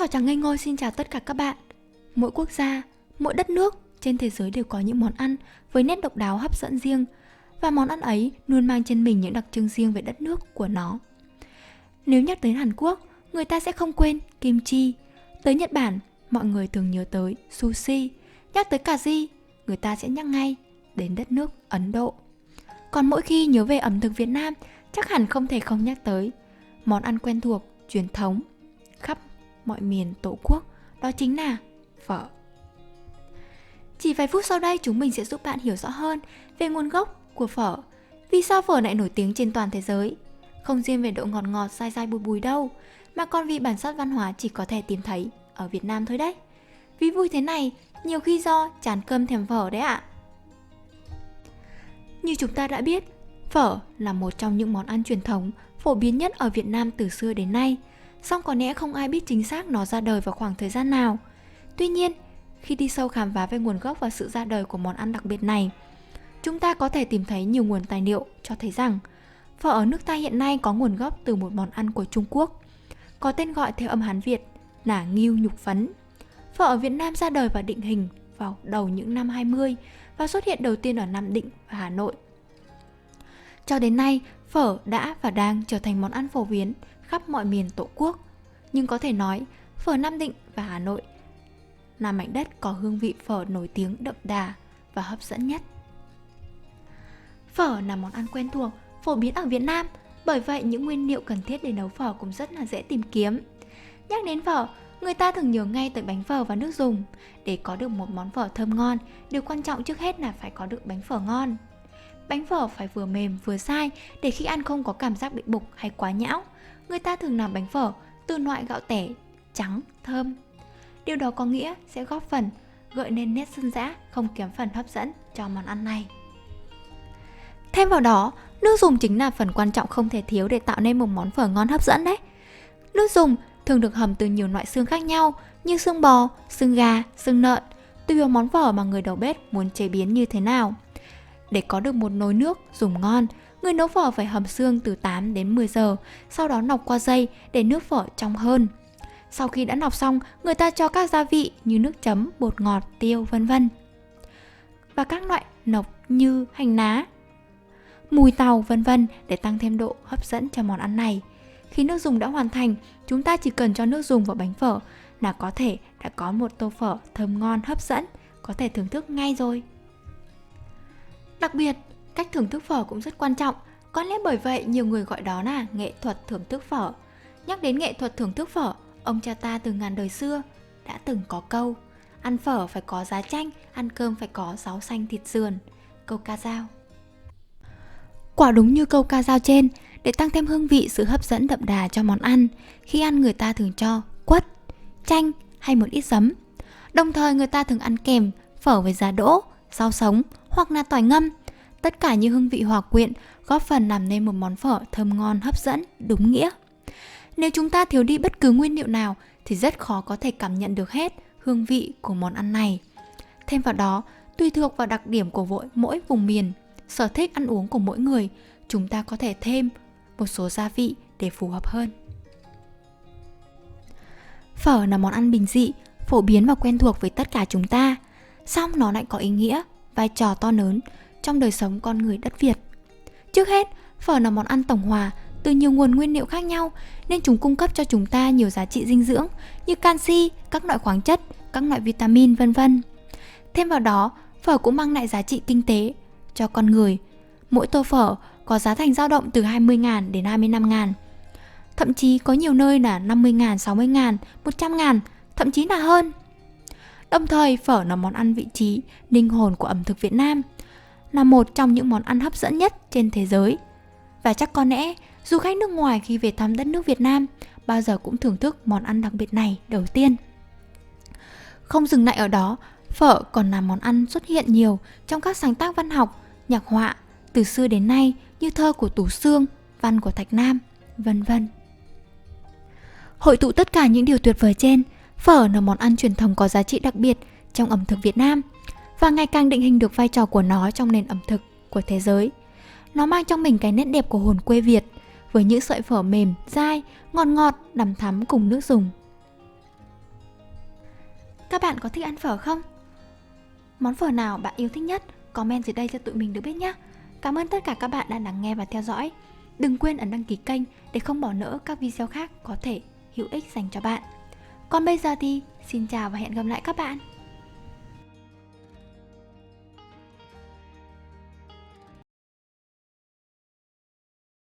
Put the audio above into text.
Thỏ Trắng Ngây Ngô xin chào tất cả các bạn. Mỗi quốc gia, mỗi đất nước trên thế giới đều có những món ăn với nét độc đáo hấp dẫn riêng, và món ăn ấy luôn mang trên mình những đặc trưng riêng về đất nước của nó. Nếu nhắc tới Hàn Quốc, người ta sẽ không quên kim chi. Tới Nhật Bản, mọi người thường nhớ tới sushi. Nhắc tới cà ri, người ta sẽ nhắc ngay đến đất nước Ấn Độ. Còn mỗi khi nhớ về ẩm thực Việt Nam, chắc hẳn không thể không nhắc tới món ăn quen thuộc, truyền thống khắp mọi miền Tổ quốc, đó chính là phở. Chỉ vài phút sau đây chúng mình sẽ giúp bạn hiểu rõ hơn về nguồn gốc của phở. Vì sao phở lại nổi tiếng trên toàn thế giới? Không riêng về độ ngọt ngọt, dai dai bùi bùi đâu, mà còn vì bản sắc văn hóa chỉ có thể tìm thấy ở Việt Nam thôi đấy. Vì vui thế này, nhiều khi do chán cơm thèm phở đấy ạ. Như chúng ta đã biết, phở là một trong những món ăn truyền thống phổ biến nhất ở Việt Nam từ xưa đến nay. Song có lẽ không ai biết chính xác nó ra đời vào khoảng thời gian nào. Tuy nhiên, khi đi sâu khám phá về nguồn gốc và sự ra đời của món ăn đặc biệt này, chúng ta có thể tìm thấy nhiều nguồn tài liệu cho thấy rằng phở ở nước ta hiện nay có nguồn gốc từ một món ăn của Trung Quốc, có tên gọi theo âm Hán Việt là nghêu nhục phấn. Phở ở Việt Nam ra đời và định hình vào đầu những năm 20 và xuất hiện đầu tiên ở Nam Định và Hà Nội. Cho đến nay, phở đã và đang trở thành món ăn phổ biến khắp mọi miền Tổ quốc. Nhưng có thể nói, phở Nam Định và Hà Nội là mảnh đất có hương vị phở nổi tiếng đậm đà và hấp dẫn nhất. Phở là món ăn quen thuộc, phổ biến ở Việt Nam, bởi vậy những nguyên liệu cần thiết để nấu phở cũng rất là dễ tìm kiếm. Nhắc đến phở, người ta thường nhớ ngay tới bánh phở và nước dùng. Để có được một món phở thơm ngon, điều quan trọng trước hết là phải có được bánh phở ngon. Bánh phở phải vừa mềm vừa dai để khi ăn không có cảm giác bị bục hay quá nhão. Người ta thường làm bánh phở từ loại gạo tẻ trắng, thơm. Điều đó có nghĩa sẽ góp phần gợi nên nét dân dã không kém phần hấp dẫn cho món ăn này. Thêm vào đó, nước dùng chính là phần quan trọng không thể thiếu để tạo nên một món phở ngon hấp dẫn đấy. Nước dùng thường được hầm từ nhiều loại xương khác nhau như xương bò, xương gà, xương lợn, tùy vào món phở mà người đầu bếp muốn chế biến như thế nào. Để có được một nồi nước dùng ngon, người nấu phở phải hầm xương từ 8 đến 10 giờ, sau đó nọc qua dây để nước phở trong hơn. Sau khi đã nọc xong, người ta cho các gia vị như nước chấm, bột ngọt, tiêu, vân vân. Và các loại nọc như hành lá, mùi tàu, vân vân để tăng thêm độ hấp dẫn cho món ăn này. Khi nước dùng đã hoàn thành, chúng ta chỉ cần cho nước dùng vào bánh phở là có thể đã có một tô phở thơm ngon hấp dẫn, có thể thưởng thức ngay rồi. Đặc biệt, cách thưởng thức phở cũng rất quan trọng, có lẽ bởi vậy nhiều người gọi đó là nghệ thuật thưởng thức phở. Nhắc đến nghệ thuật thưởng thức phở, ông cha ta từ ngàn đời xưa đã từng có câu: ăn phở phải có giá chanh, ăn cơm phải có rau xanh thịt sườn, câu ca dao. Quả đúng như câu ca dao trên, để tăng thêm hương vị, sự hấp dẫn đậm đà cho món ăn, khi ăn người ta thường cho quất, chanh hay một ít giấm. Đồng thời người ta thường ăn kèm phở với giá đỗ, rau sống hoặc là tỏi ngâm. Tất cả những hương vị hòa quyện góp phần làm nên một món phở thơm ngon hấp dẫn đúng nghĩa. Nếu chúng ta thiếu đi bất cứ nguyên liệu nào thì rất khó có thể cảm nhận được hết hương vị của món ăn này. Thêm vào đó, tùy thuộc vào đặc điểm của mỗi vùng miền, sở thích ăn uống của mỗi người, chúng ta có thể thêm một số gia vị để phù hợp hơn. Phở là món ăn bình dị, phổ biến và quen thuộc với tất cả chúng ta, song nó lại có ý nghĩa, vai trò to lớn trong đời sống con người đất Việt. Trước hết, phở là món ăn tổng hòa từ nhiều nguồn nguyên liệu khác nhau nên chúng cung cấp cho chúng ta nhiều giá trị dinh dưỡng như canxi, các loại khoáng chất, các loại vitamin vân vân. Thêm vào đó, phở cũng mang lại giá trị kinh tế cho con người. Mỗi tô phở có giá thành dao động từ 20.000 đến 25.000. Thậm chí có nhiều nơi là 50.000, 60.000, 100.000, thậm chí là hơn. Đồng thời, phở là món ăn vị trí, linh hồn của ẩm thực Việt Nam, là một trong những món ăn hấp dẫn nhất trên thế giới. Và chắc có lẽ, du khách nước ngoài khi về thăm đất nước Việt Nam, bao giờ cũng thưởng thức món ăn đặc biệt này đầu tiên. Không dừng lại ở đó, phở còn là món ăn xuất hiện nhiều trong các sáng tác văn học, nhạc họa từ xưa đến nay như thơ của Tú Xương, văn của Thạch Nam, vân vân. Hội tụ tất cả những điều tuyệt vời trên, phở là món ăn truyền thống có giá trị đặc biệt trong ẩm thực Việt Nam và ngày càng định hình được vai trò của nó trong nền ẩm thực của thế giới. Nó mang trong mình cái nét đẹp của hồn quê Việt với những sợi phở mềm, dai, ngọt ngọt, đằm thắm cùng nước dùng. Các bạn có thích ăn phở không? Món phở nào bạn yêu thích nhất? Comment dưới đây cho tụi mình được biết nhé. Cảm ơn tất cả các bạn đã lắng nghe và theo dõi. Đừng quên ấn đăng ký kênh để không bỏ lỡ các video khác có thể hữu ích dành cho bạn. Còn bây giờ thì xin chào và hẹn gặp lại các bạn.